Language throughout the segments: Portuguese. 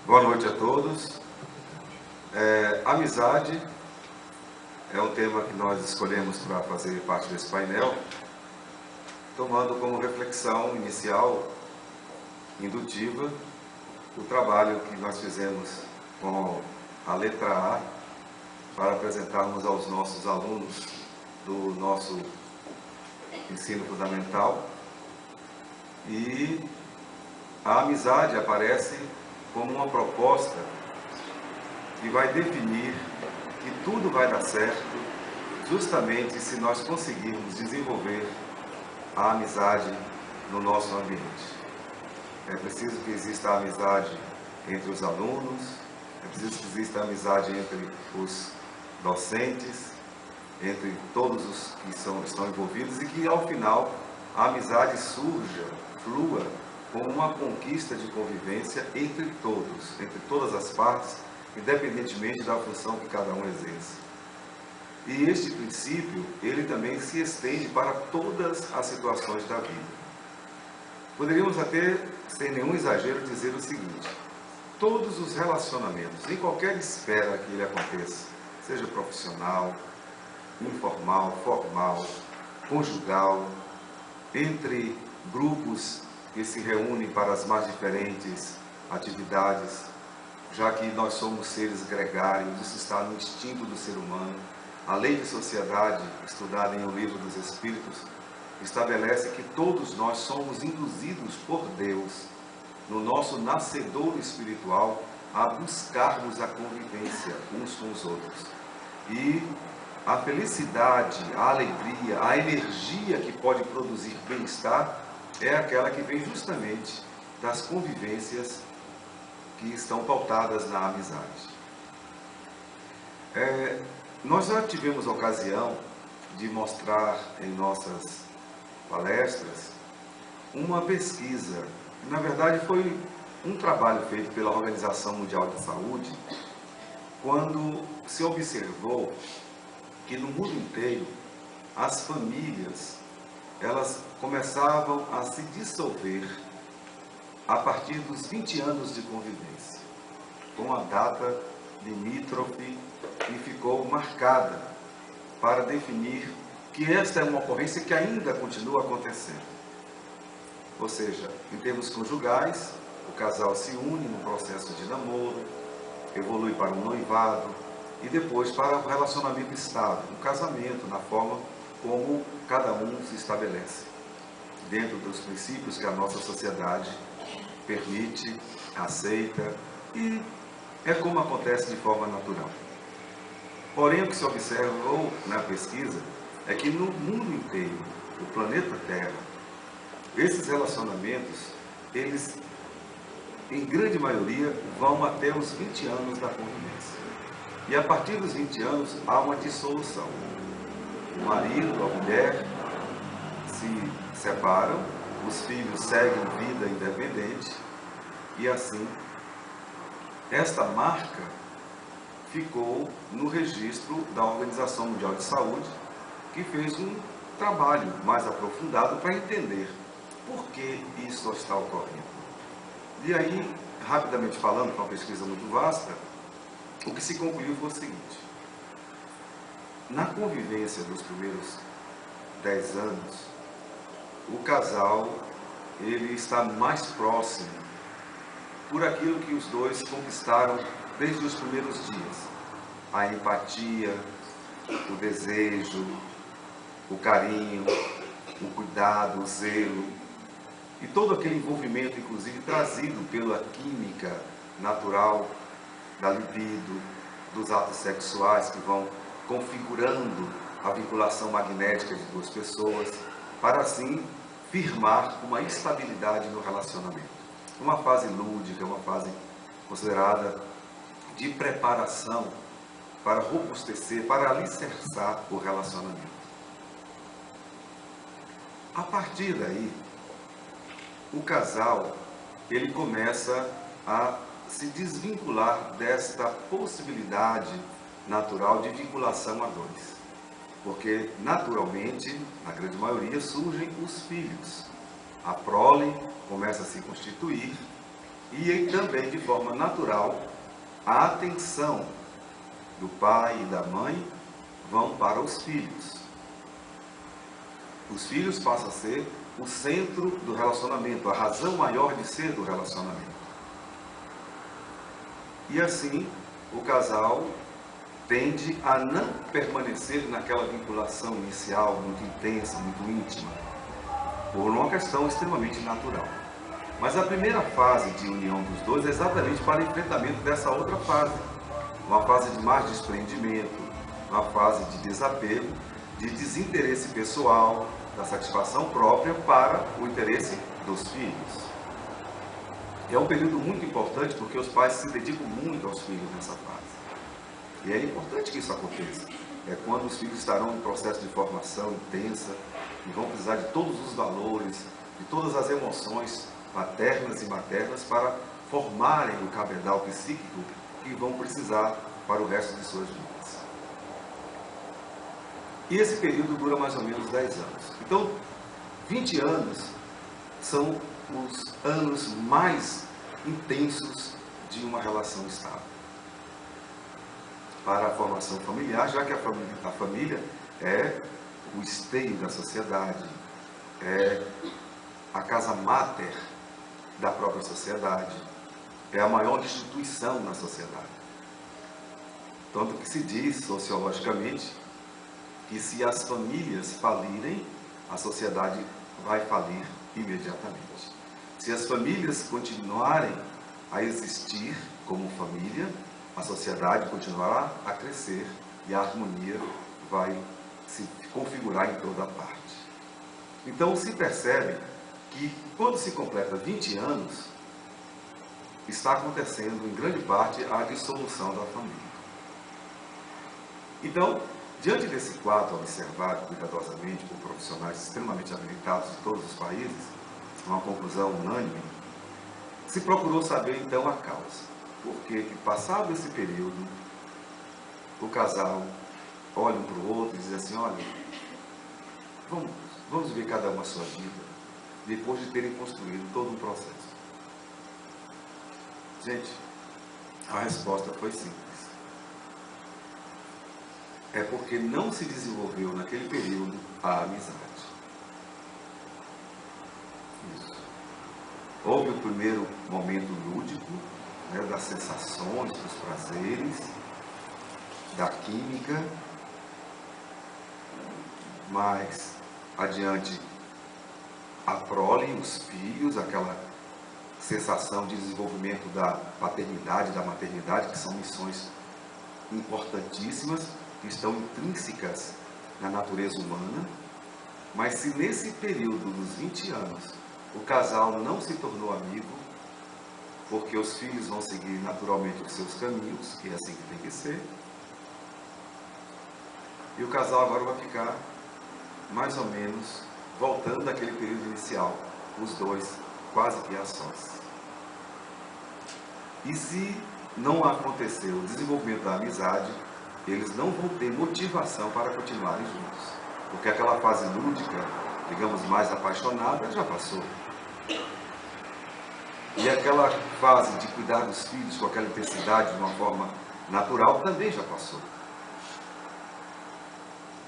Boa noite a todos. Amizade é um tema que nós escolhemos para fazer parte desse painel, tomando como reflexão inicial, indutiva, o trabalho que nós fizemos com a letra A para apresentarmos aos nossos alunos do nosso ensino fundamental. E a amizade aparece como uma proposta que vai definir que tudo vai dar certo justamente se nós conseguirmos desenvolver a amizade no nosso ambiente. É preciso que exista a amizade entre os alunos, é preciso que exista a amizade entre os docentes, entre todos os que estão envolvidos, e que ao final a amizade surja, flua, como uma conquista de convivência entre todos, entre todas as partes, independentemente da função que cada um exerce. E este princípio, ele também se estende para todas as situações da vida. Poderíamos até, sem nenhum exagero, dizer o seguinte: todos os relacionamentos, em qualquer esfera que ele aconteça, seja profissional, informal, formal, conjugal, entre grupos que se reúnem para as mais diferentes atividades, já que nós somos seres gregários, isso está no instinto do ser humano. A lei de sociedade, estudada em O Livro dos Espíritos, estabelece que todos nós somos induzidos por Deus, no nosso nascedouro espiritual, a buscarmos a convivência uns com os outros. E a felicidade, a alegria, a energia que pode produzir bem-estar é aquela que vem justamente das convivências que estão pautadas na amizade. Nós já tivemos ocasião de mostrar em nossas palestras uma pesquisa, que na verdade foi um trabalho feito pela Organização Mundial de Saúde, quando se observou que no mundo inteiro as famílias elas começavam a se dissolver a partir dos 20 anos de convivência, com a data limítrofe que ficou marcada para definir que esta é uma ocorrência que ainda continua acontecendo. Ou seja, em termos conjugais, o casal se une no processo de namoro, evolui para um noivado e depois para o relacionamento estável, um casamento, na forma como cada um se estabelece, dentro dos princípios que a nossa sociedade permite, aceita, e é como acontece de forma natural. Porém, o que se observou na pesquisa é que no mundo inteiro, o planeta Terra, esses relacionamentos, eles, em grande maioria, vão até os 20 anos da convivência. E a partir dos 20 anos, há uma dissolução. O marido, a mulher se separam, os filhos seguem vida independente, e assim, esta marca ficou no registro da Organização Mundial de Saúde, que fez um trabalho mais aprofundado para entender por que isso está ocorrendo. E aí, rapidamente falando, com uma pesquisa muito vasta, o que se concluiu foi o seguinte: na convivência dos primeiros 10 anos, o casal ele está mais próximo por aquilo que os dois conquistaram desde os primeiros dias. A empatia, o desejo, o carinho, o cuidado, o zelo e todo aquele envolvimento, inclusive trazido pela química natural da libido, dos atos sexuais que vão configurando a vinculação magnética de duas pessoas, para assim firmar uma estabilidade no relacionamento. Uma fase lúdica, uma fase considerada de preparação para robustecer, para alicerçar o relacionamento. A partir daí, o casal ele começa a se desvincular desta possibilidade natural de vinculação a dois. Porque, naturalmente, na grande maioria, surgem os filhos. A prole começa a se constituir E também, de forma natural, a atenção do pai e da mãe vão para os filhos. Os filhos passam a ser o centro do relacionamento, a razão maior de ser do relacionamento. E assim, o casal tende a não permanecer naquela vinculação inicial, muito intensa, muito íntima, por uma questão extremamente natural. Mas a primeira fase de união dos dois é exatamente para o enfrentamento dessa outra fase. Uma fase de mais desprendimento, uma fase de desapego, de desinteresse pessoal, da satisfação própria para o interesse dos filhos. É um período muito importante porque os pais se dedicam muito aos filhos nessa fase. E é importante que isso aconteça. É quando os filhos estarão em processo de formação intensa e vão precisar de todos os valores, de todas as emoções paternas e maternas para formarem o cabedal psíquico que vão precisar para o resto de suas vidas. E esse período dura mais ou menos 10 anos. Então, 20 anos são os anos mais intensos de uma relação estável. Para a formação familiar, já que a família é o esteio da sociedade, é a casa máter da própria sociedade, é a maior instituição na sociedade. Tanto que se diz, sociologicamente, que se as famílias falirem, a sociedade vai falir imediatamente. Se as famílias continuarem a existir como família, a sociedade continuará a crescer e a harmonia vai se configurar em toda parte. Então se percebe que quando se completa 20 anos, está acontecendo em grande parte a dissolução da família. Então, diante desse quadro observado cuidadosamente por profissionais extremamente habilitados de todos os países, uma conclusão unânime, se procurou saber então a causa. Por que, passado esse período, o casal olha um para o outro e diz assim, olha, vamos ver cada um a sua vida, depois de terem construído todo um processo. Gente, a resposta foi simples. É porque não se desenvolveu naquele período a amizade. Isso. Houve o primeiro momento lúdico, né, das sensações, dos prazeres, da química, mas adiante a prole, os filhos, aquela sensação de desenvolvimento da paternidade, da maternidade, que são missões importantíssimas, que estão intrínsecas na natureza humana, mas se nesse período dos 20 anos o casal não se tornou amigo, porque os filhos vão seguir naturalmente os seus caminhos, e é assim que tem que ser, e o casal agora vai ficar mais ou menos voltando daquele período inicial, os dois quase que a sós. E se não acontecer o desenvolvimento da amizade, eles não vão ter motivação para continuarem juntos. Porque aquela fase lúdica, digamos, mais apaixonada, já passou. E aquela fase de cuidar dos filhos com aquela intensidade de uma forma natural também já passou.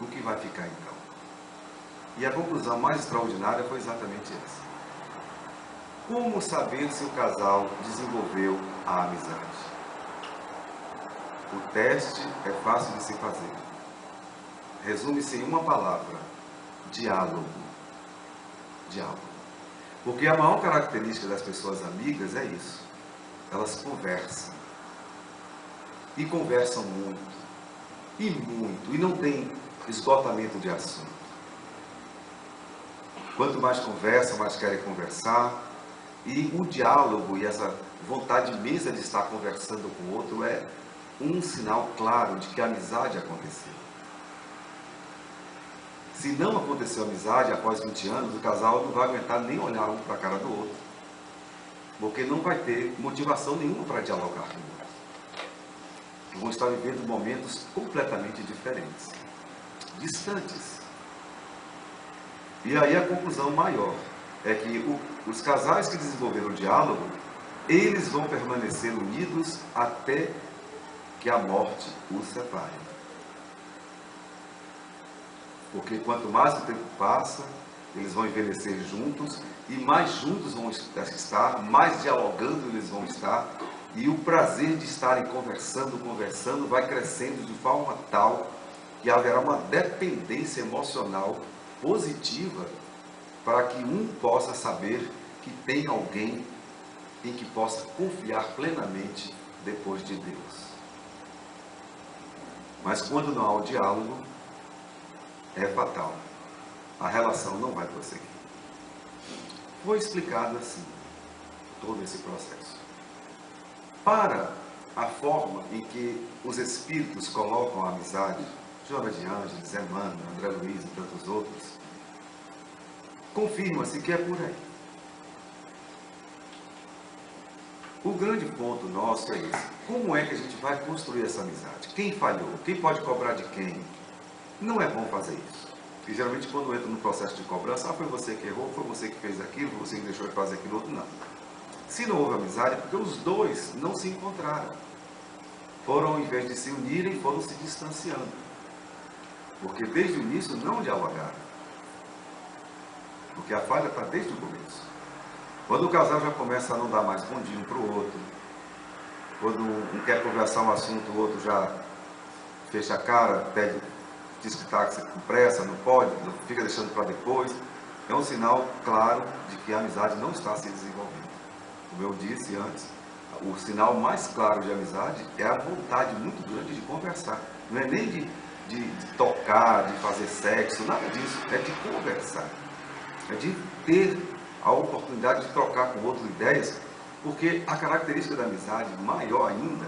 O que vai ficar então? E a conclusão mais extraordinária foi exatamente essa. Como saber se o casal desenvolveu a amizade? O teste é fácil de se fazer. Resume-se em uma palavra: diálogo. Diálogo. Porque a maior característica das pessoas amigas é isso. Elas conversam. E conversam muito. E muito. E não tem esgotamento de assunto. Quanto mais conversam, mais querem conversar. E o diálogo e essa vontade imensa de estar conversando com o outro é um sinal claro de que a amizade aconteceu. Se não aconteceu amizade após 20 anos, o casal não vai aguentar nem olhar um para a cara do outro. Porque não vai ter motivação nenhuma para dialogar com o outro. Vão estar vivendo momentos completamente diferentes, distantes. E aí a conclusão maior é que os casais que desenvolveram o diálogo eles vão permanecer unidos até que a morte os separe. Porque quanto mais o tempo passa, eles vão envelhecer juntos, e mais juntos vão estar, mais dialogando eles vão estar, e o prazer de estarem conversando, vai crescendo de forma tal que haverá uma dependência emocional positiva para que um possa saber que tem alguém em que possa confiar plenamente depois de Deus. Mas quando não há o diálogo, é fatal. A relação não vai prosseguir. Foi explicado assim, todo esse processo. Para a forma em que os espíritos colocam a amizade, Joana de Ângeles, Emmanuel, André Luiz e tantos outros, confirma-se que é por aí. O grande ponto nosso é esse. Como é que a gente vai construir essa amizade? Quem falhou? Quem pode cobrar de quem? Não é bom fazer isso. Porque geralmente quando entra no processo de cobrança, foi você que errou, foi você que fez aquilo, foi você que deixou de fazer aquilo outro, não. Se não houve amizade, é porque os dois não se encontraram. Foram, ao invés de se unirem, foram se distanciando. Porque desde o início não dialogaram. Porque a falha está desde o começo. Quando o casal já começa a não dar mais bom dia um para o outro, quando um quer conversar um assunto, o outro já fecha a cara, pede, diz que está com pressa, não pode, fica deixando para depois, é um sinal claro de que a amizade não está se desenvolvendo. Como eu disse antes, o sinal mais claro de amizade é a vontade muito grande de conversar. Não é nem de tocar, de fazer sexo, nada disso. É de conversar. É de ter a oportunidade de trocar com o outro ideias, porque a característica da amizade, maior ainda,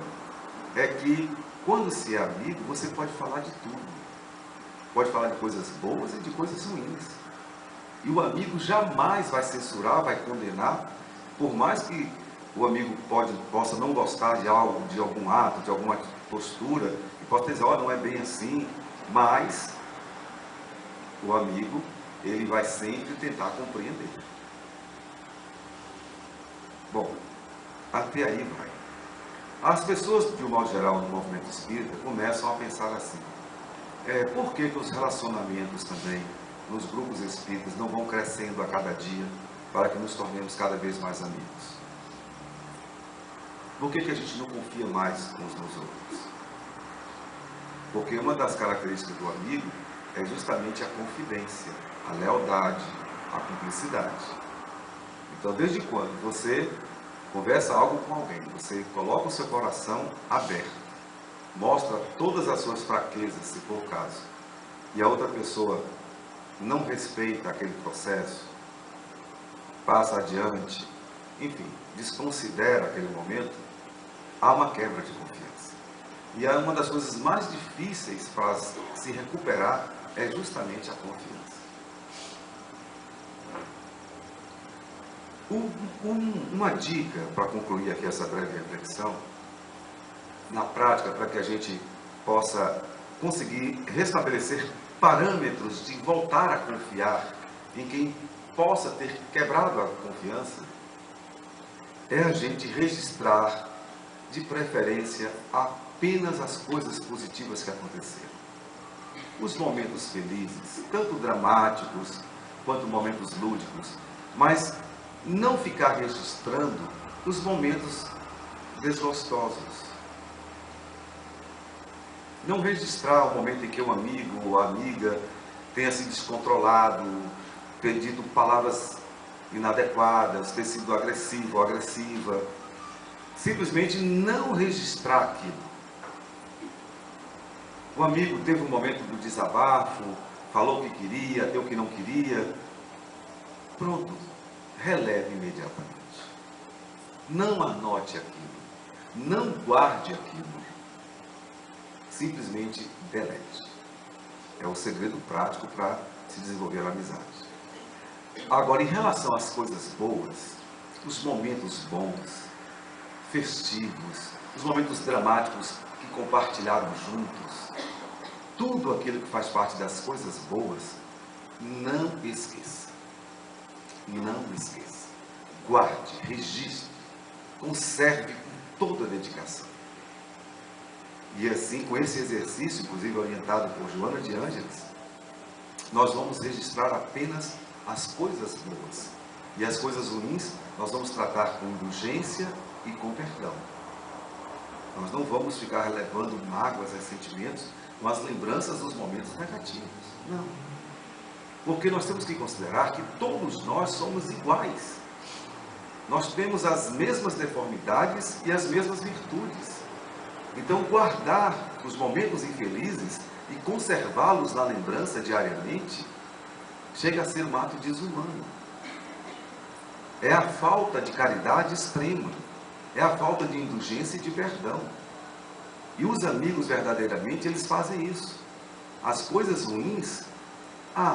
é que quando se é amigo, você pode falar de tudo. Pode falar de coisas boas e de coisas ruins. E o amigo jamais vai censurar, vai condenar, por mais que o amigo possa não gostar de algo, de algum ato, de alguma postura, e possa dizer, não é bem assim, mas o amigo, ele vai sempre tentar compreender. Bom, até aí vai. As pessoas, de um modo geral, no movimento espírita, começam a pensar assim, por que os relacionamentos também, nos grupos espíritas, não vão crescendo a cada dia, para que nos tornemos cada vez mais amigos? Por que a gente não confia mais uns nos outros? Porque uma das características do amigo é justamente a confidência, a lealdade, a cumplicidade. Então, desde quando você conversa algo com alguém, você coloca o seu coração aberto, mostra todas as suas fraquezas, se for o caso, e a outra pessoa não respeita aquele processo, passa adiante, enfim, desconsidera aquele momento, há uma quebra de confiança. E uma das coisas mais difíceis para se recuperar é justamente a confiança. Uma dica para concluir aqui essa breve reflexão, na prática, para que a gente possa conseguir restabelecer parâmetros de voltar a confiar em quem possa ter quebrado a confiança, é a gente registrar, de preferência, apenas as coisas positivas que aconteceram. Os momentos felizes, tanto dramáticos quanto momentos lúdicos, mas não ficar registrando os momentos desgostosos. Não registrar o momento em que um amigo ou amiga tenha se descontrolado, ter dito palavras inadequadas, ter sido agressivo ou agressiva. Simplesmente não registrar aquilo. O amigo teve um momento do desabafo, falou o que queria, deu o que não queria. Pronto, releve imediatamente. Não anote aquilo, não guarde aquilo. Simplesmente delete. É o segredo prático para se desenvolver a amizade. Agora, em relação às coisas boas, os momentos bons, festivos, os momentos dramáticos que compartilharam juntos, tudo aquilo que faz parte das coisas boas, não esqueça. Não esqueça. Guarde, registre. conserve com toda a dedicação. E assim, com esse exercício, inclusive orientado por Joana de Ângeles, nós vamos registrar apenas as coisas boas. E as coisas ruins nós vamos tratar com indulgência e com perdão. Nós não vamos ficar levando mágoas, ressentimentos com as lembranças dos momentos negativos. Não. Porque nós temos que considerar que todos nós somos iguais. Nós temos as mesmas deformidades e as mesmas virtudes. Então, guardar os momentos infelizes e conservá-los na lembrança diariamente chega a ser um ato desumano. É a falta de caridade extrema. É a falta de indulgência e de perdão. E os amigos, verdadeiramente, eles fazem isso. As coisas ruins,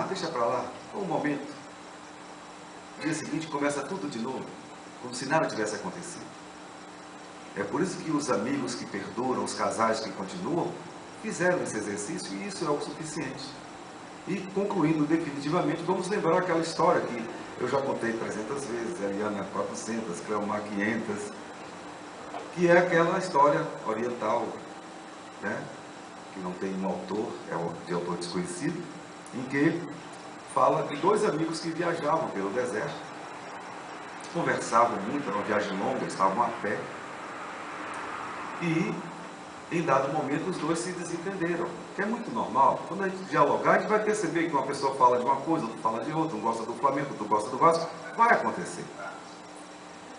deixa para lá, um momento. No dia seguinte começa tudo de novo, como se nada tivesse acontecido. É por isso que os amigos que perduram, os casais que continuam, fizeram esse exercício e isso é o suficiente. E concluindo definitivamente, vamos lembrar aquela história que eu já contei 300 vezes, a Eliana 400, Cleomar 500, que é aquela história oriental, né? Que não tem um autor, é de autor desconhecido, em que fala de dois amigos que viajavam pelo deserto, conversavam muito, era uma viagem longa, estavam a pé, e em dado momento os dois se desentenderam, que é muito normal. Quando a gente dialogar, a gente vai perceber que uma pessoa fala de uma coisa, outra fala de outra, um gosta do Flamengo, outro gosta do Vasco, vai acontecer.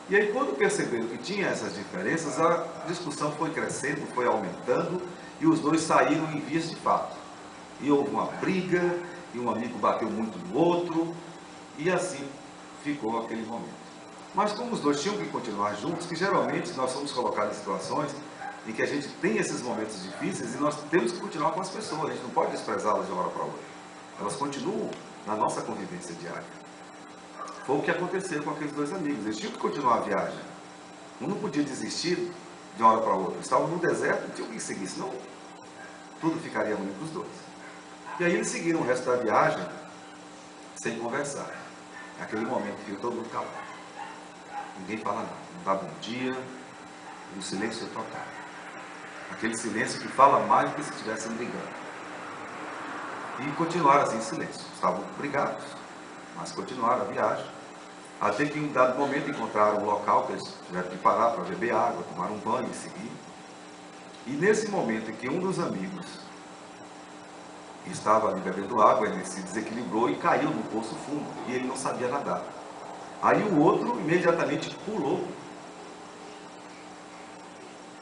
E aí, quando perceberam que tinha essas diferenças, a discussão foi crescendo, foi aumentando, e os dois saíram em vias de fato. E houve uma briga, e um amigo bateu muito no outro, e assim ficou aquele momento. Mas como os dois tinham que continuar juntos, que geralmente nós somos colocados em situações em que a gente tem esses momentos difíceis e nós temos que continuar com as pessoas, a gente não pode desprezá-las de uma hora para outra. Elas continuam na nossa convivência diária. Foi o que aconteceu com aqueles dois amigos, eles tinham que continuar a viagem. Um não podia desistir de uma hora para outra, estavam no deserto e tinham que seguir, senão tudo ficaria ruim para os dois. E aí eles seguiram o resto da viagem sem conversar. Naquele momento que todo mundo calado. Ninguém fala nada, não dá bom dia, e o silêncio é total. Aquele silêncio que fala mais do que se estivessem brigando. E continuaram assim em silêncio. Estavam brigados, mas continuaram a viagem. Até que em um dado momento encontraram um local que eles tiveram que parar para beber água, tomar um banho e seguir. E nesse momento em que um dos amigos estava ali bebendo água, ele se desequilibrou e caiu no poço fundo, e ele não sabia nadar. Aí o outro imediatamente pulou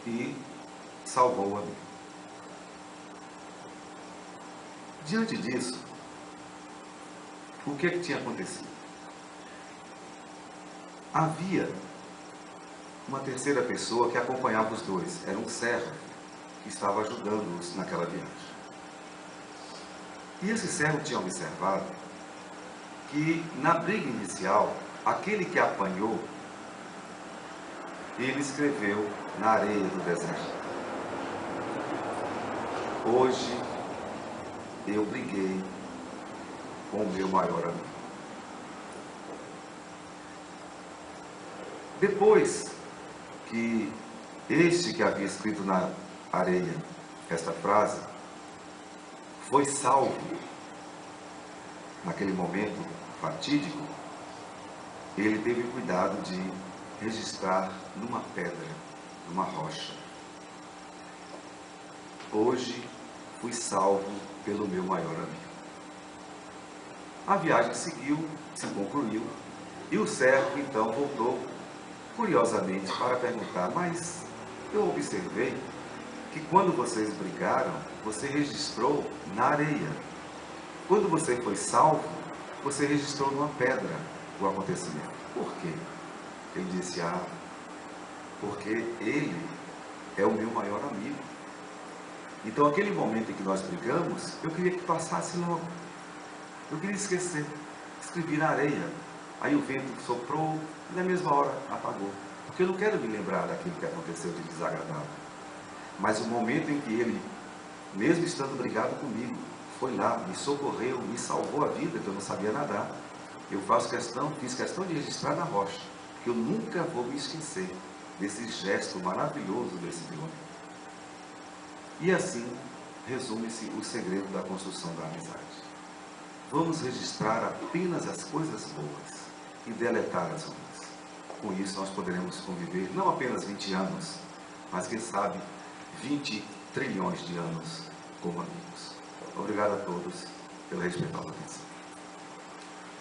e salvou o amigo. Diante disso, o que tinha acontecido? Havia uma terceira pessoa que acompanhava os dois, era um servo que estava ajudando-os naquela viagem. E esse servo tinha observado que na briga inicial, aquele que apanhou, ele escreveu na areia do deserto: hoje eu briguei com o meu maior amigo. Depois que este que havia escrito na areia esta frase foi salvo naquele momento fatídico, ele teve cuidado de registrar numa pedra, numa rocha: hoje fui salvo pelo meu maior amigo. A viagem seguiu, se concluiu, e o servo então voltou curiosamente para perguntar: mas eu observei que quando vocês brigaram, você registrou na areia. Quando você foi salvo, você registrou numa pedra o acontecimento. Por quê? Ele disse: porque ele é o meu maior amigo. Então, aquele momento em que nós brigamos, eu queria que passasse logo. Eu queria esquecer. Escrevi na areia. Aí o vento soprou e na mesma hora apagou. Porque eu não quero me lembrar daquilo que aconteceu de desagradável. Mas o momento em que ele, mesmo estando brigado comigo, foi lá, me socorreu, me salvou a vida, que eu não sabia nadar. Eu fiz questão de registrar na rocha, que eu nunca vou me esquecer desse gesto maravilhoso desse Bilônio. E assim resume-se o segredo da construção da amizade. Vamos registrar apenas as coisas boas e deletar as ruins. Com isso nós poderemos conviver não apenas 20 anos, mas quem sabe 20 trilhões de anos como amigos. Obrigado a todos pela respeitosa atenção.